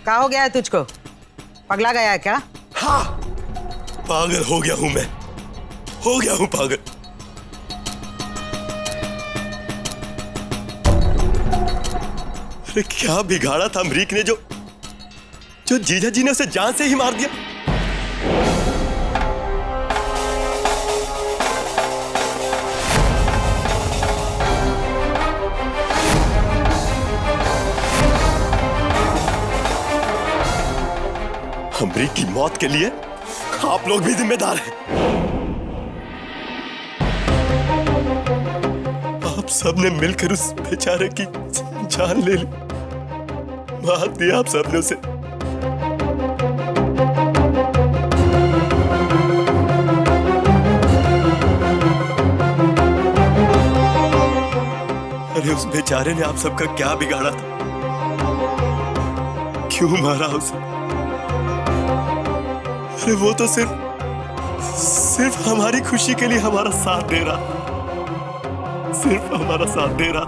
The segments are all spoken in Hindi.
क्या हो गया है तुझको? पगला गया है क्या? हाँ, पागल हो गया हूं मैं, हो गया हूं पागल। अरे क्या बिगाड़ा था अमरीक ने जो जीजा जी ने उसे जान से ही मार दिया। अमरीक की मौत के लिए आप लोग भी जिम्मेदार हैं। आप सबने मिलकर उस बेचारे की जान ले ली, मार दिया आप सबने उसे। अरे उस बेचारे ने आप सबका क्या बिगाड़ा था? क्यों मारा उसे? अरे वो तो सिर्फ हमारी खुशी के लिए हमारा साथ दे रहा, सिर्फ हमारा साथ दे रहा।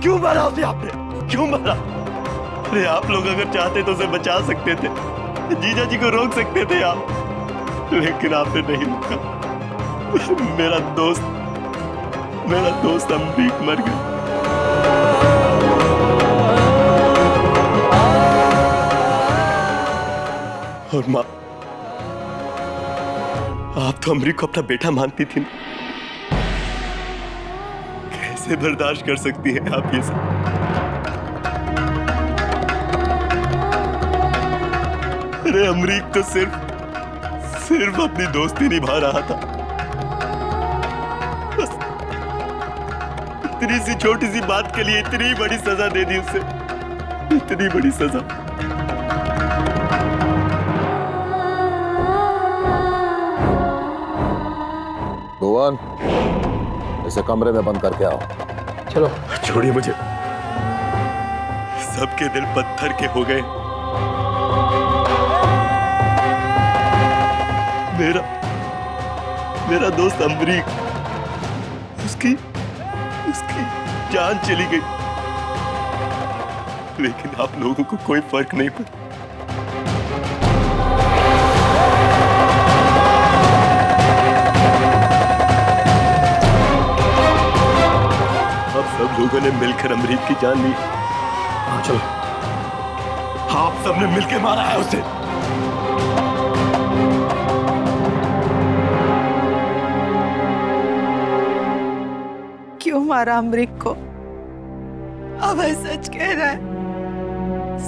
क्यों मारा उसे आपने? क्यों मारा? अरे आप लोग अगर चाहते तो उसे बचा सकते थे, जीजा जी को रोक सकते थे आप, लेकिन आपने नहीं रोका। मेरा दोस्त अमरीक मर गया। और माँ, आप तो अमरीक को अपना बेटा मानती थी ना? कैसे बर्दाश्त कर सकती हैं आप ये सब? अरे अमरीक तो सिर्फ अपनी दोस्ती निभा रहा था। बस इतनी सी छोटी सी बात के लिए इतनी बड़ी सजा दे दी उसे, इतनी बड़ी सजा। भुवन, इसे कमरे में बंद करके आओ। चलो। छोड़िए मुझे, सबके दिल पत्थर के हो गए। मेरा दोस्त अमरीक, उसकी जान चली गई, लेकिन आप लोगों को कोई फर्क नहीं पड़ा। सब लोगों ने मिलकर अमरीक की जान ली। हाँ चलो, आप सबने मिलकर मारा है उसे। क्यों मारा अमरीक को? अब सच कह रहा है,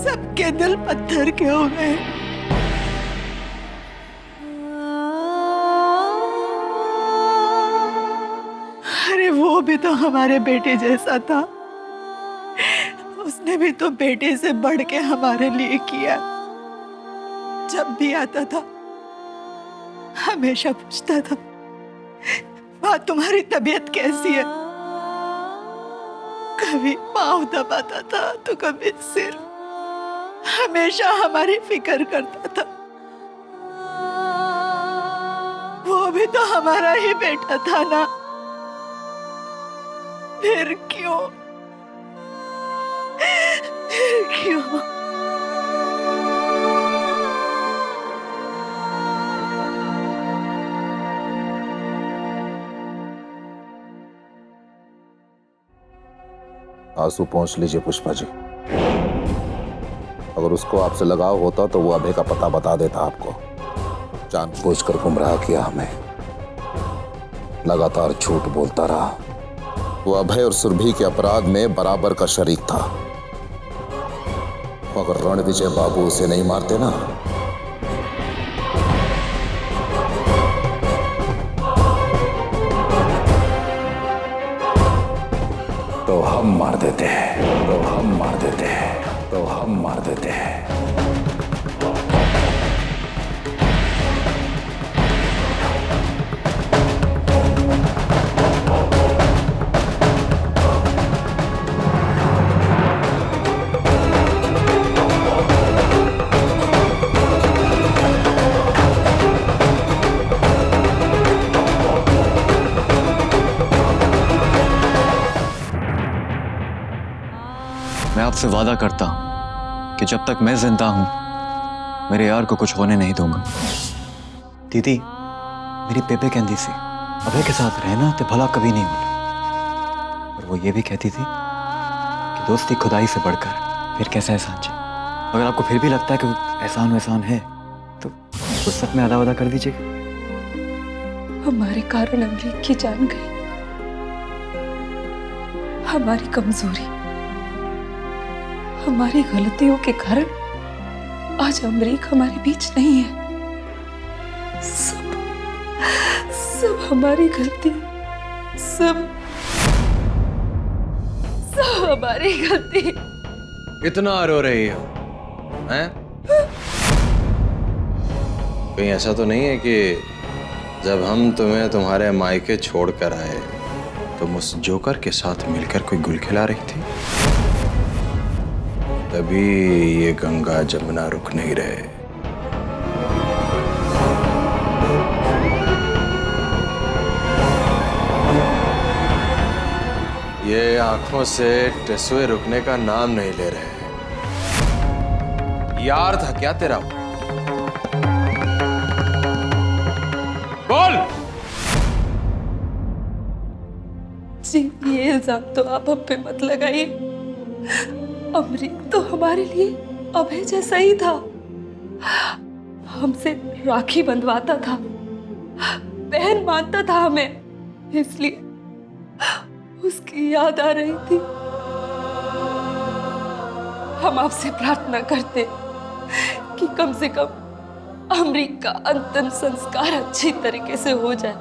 सबके दिल पत्थर के हो गए। वो भी तो हमारे बेटे जैसा था, उसने भी तो बेटे से बढ़ के हमारे लिए किया। जब भी आता था हमेशा पूछता था, माँ तुम्हारी तबीयत कैसी है? कभी पाँव दबाता था तो कभी सिर, हमेशा हमारी फिक्र करता था। वो भी तो हमारा ही बेटा था ना, फिर क्यों? आंसू पोंछ लीजिए पुष्पा जी। अगर उसको आपसे लगाव होता तो वो अभय का पता बता देता आपको। जानबूझकर गुमराह किया हमें, लगातार झूठ बोलता रहा। वो अभय और सुरभि के अपराध में बराबर का शरीक था। अगर रणविजय बाबू उसे नहीं मारते ना, तो हम मार देते हैं, तो हम मार देते हैं, तो हम मार देते हैं। आपसे वादा करता हूं कि जब तक मैं जिंदा हूं मेरे यार को कुछ होने नहीं दूंगा। दीदी मेरी पेपे कहती सी अभय के साथ रहना तो भला कभी नहीं होना, और वो ये भी कहती थी कि दोस्ती खुदाई से बढ़कर फिर कैसा एहसान चाहिए। अगर आपको फिर भी लगता है कि एहसान वहसान है तो उस सब में आधा वादा कर दीजिए। हमारे कारण अमरीक की जान गई, हमारी कमजोरी, हमारी गलतियों के कारण आज अमरीक हमारे बीच नहीं है। सब हमारी गलती, सब हमारी गलती। इतना रो रही हो हैं? कहीं ऐसा तो नहीं है कि जब हम तुम्हें तुम्हारे मायके छोड़कर आए तुम उस जोकर के साथ मिलकर कोई गुल खिला रही थी? तभी ये गंगा जमुना रुक नहीं रहे। ये आंखों से टेसुए रुकने का नाम नहीं ले रहे। यार था क्या तेरा? बोल। जी ये इल्जाम तो आप हम पे मत लगाइए। अमरीक तो हमारे लिए अभय जैसा ही था, हमसे राखी बंधवाता था, बहन मानता था हमें, इसलिए उसकी याद आ रही थी। हम आपसे प्रार्थना करते कि कम से कम अमरीक का अंतिम संस्कार अच्छी तरीके से हो जाए,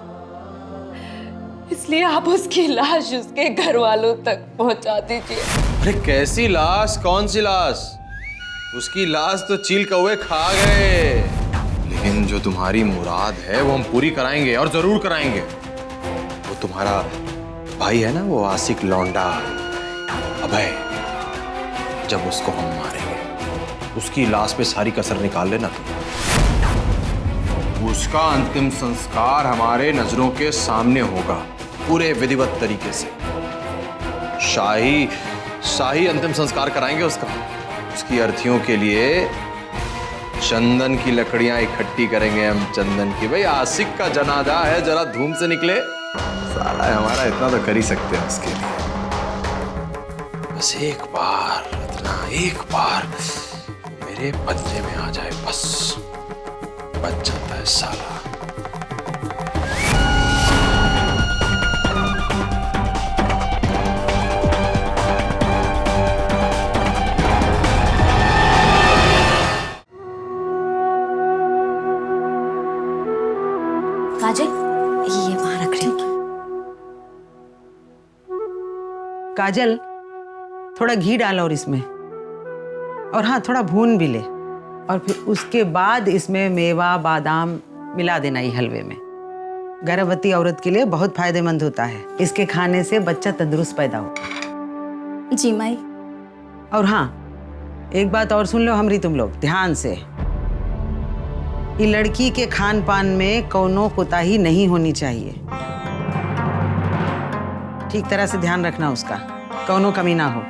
इसलिए आप उसकी लाश उसके घर वालों तक पहुंचा दीजिए। अरे कैसी लाश? कौन सी लाश? उसकी लाश तो चील कौवे खा गए, लेकिन जो तुम्हारी मुराद है वो हम पूरी कराएंगे, और जरूर कराएंगे। वो तुम्हारा भाई है ना, वो आशिक लौंडा अभय, जब उसको हम मारेंगे उसकी लाश पे सारी कसर निकाल लेना तुम। उसका अंतिम संस्कार हमारे नजरों के सामने होगा पूरे विधिवत तरीके से। शाही अंतिम संस्कार कराएंगे उसका। उसकी अर्थियों के लिए चंदन की लकड़ियां इकट्ठी करेंगे हम। चंदन की, भाई आशिक का जनाजा है, जरा धूम से निकले। साला हमारा इतना तो कर ही सकते हैं उसके लिए। बस एक बार मेरे बदले में आ जाए, बस बच जाता है साला। काजल ये वहां रख रही। काजल थोड़ा घी डाल और इसमें, और हाँ थोड़ा भून भी ले, और फिर उसके बाद इसमें मेवा बादाम मिला देना ये हलवे में। गर्भवती औरत के लिए बहुत फायदेमंद होता है, इसके खाने से बच्चा तंदुरुस्त पैदा होगा। जी माई। और हाँ एक बात और सुन लो हमरी, तुम लोग ध्यान से। ये लड़की के खान पान में कोनो कोताही नहीं होनी चाहिए, ठीक तरह से ध्यान रखना उसका, कोनो कमी ना हो।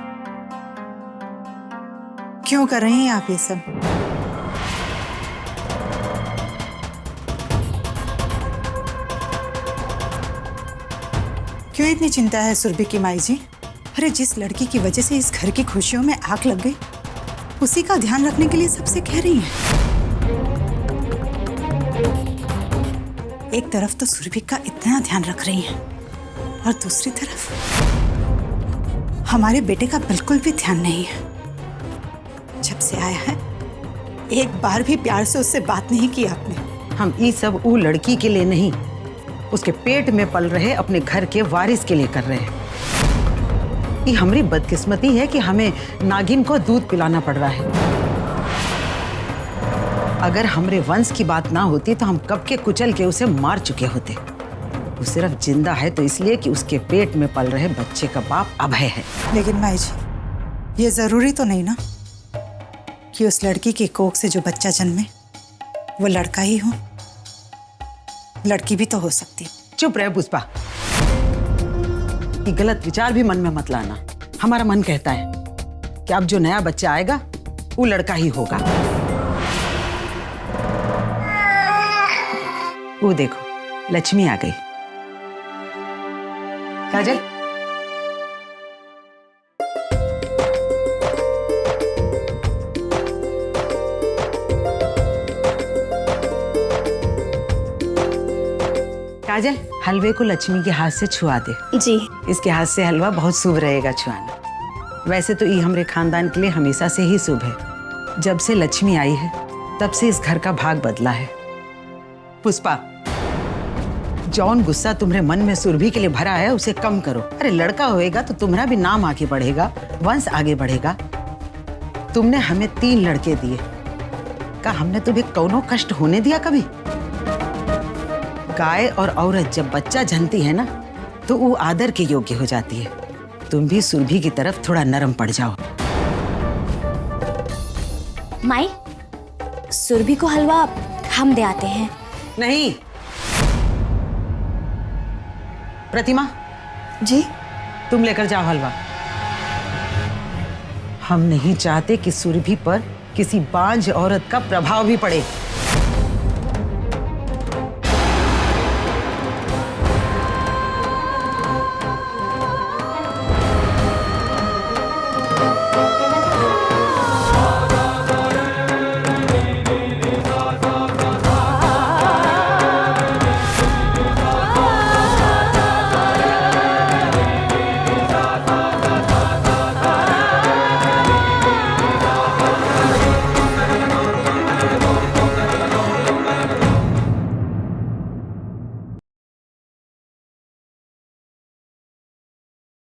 क्यों कर रही हैं आप ये सब? क्यों इतनी चिंता है सुरभि की माई जी? अरे जिस लड़की की वजह से इस घर की खुशियों में आग लग गई, उसी का ध्यान रखने के लिए सबसे कह रही हैं। एक तरफ तो सुरभि का इतना ध्यान रख रही हैं, और दूसरी तरफ हमारे बेटे का बिल्कुल भी ध्यान नहीं है। जब से आया है एक बार भी प्यार से उससे बात नहीं की आपने। हम ये सब वो लड़की के लिए नहीं, उसके पेट में पल रहे अपने घर के वारिस के लिए कर रहे हैं। ये हमारी बदकिस्मती है कि हमें नागिन को दूध पिलाना पड़ रहा है। अगर हमारे वंश की बात ना होती तो हम कब के कुचल के उसे मार चुके होते। वो सिर्फ जिंदा है तो इसलिए कि उसके पेट में पल रहे बच्चे का बाप अभय है। लेकिन माई जी ये जरूरी तो नहीं ना कि उस लड़की की कोख से जो बच्चा जन्मे वो लड़का ही हो, लड़की भी तो हो सकती। चुप रहे पुष्पा, ये गलत विचार भी मन में मत लाना। हमारा मन कहता है कि अब जो नया बच्चा आएगा वो लड़का ही होगा। वो देखो लक्ष्मी आ गई। काजल, काजल, हलवे को लक्ष्मी के हाथ से छुआ दे। जी। इसके हाथ से हलवा बहुत शुभ रहेगा छुआना। वैसे तो ये हमारे खानदान के लिए हमेशा से ही शुभ है। जब से लक्ष्मी आई है तब से इस घर का भाग बदला है। पुष्पा, जौन गुस्सा तुम्हारे मन में सुरभि के लिए भरा है उसे कम करो। अरे लड़का होएगा तो तुम्हारा भी नाम आगे बढ़ेगा, वंश आगे बढ़ेगा। तुमने हमें 3 लड़के दिए, क्या हमने तुम्हें कौनो कष्ट होने दिया कभी? गाय और औरत जब बच्चा जनती है ना तो वो आदर के योग्य हो जाती है। तुम भी सुरभि की तरफ थोड़ा नरम पड़ जाओ। माई, सुरभि को हलवा हम दे आते हैं। नहीं प्रतिमा जी। तुम लेकर जाओ हलवा। हम नहीं चाहते कि सुरभि पर किसी बांझ औरत का प्रभाव भी पड़े।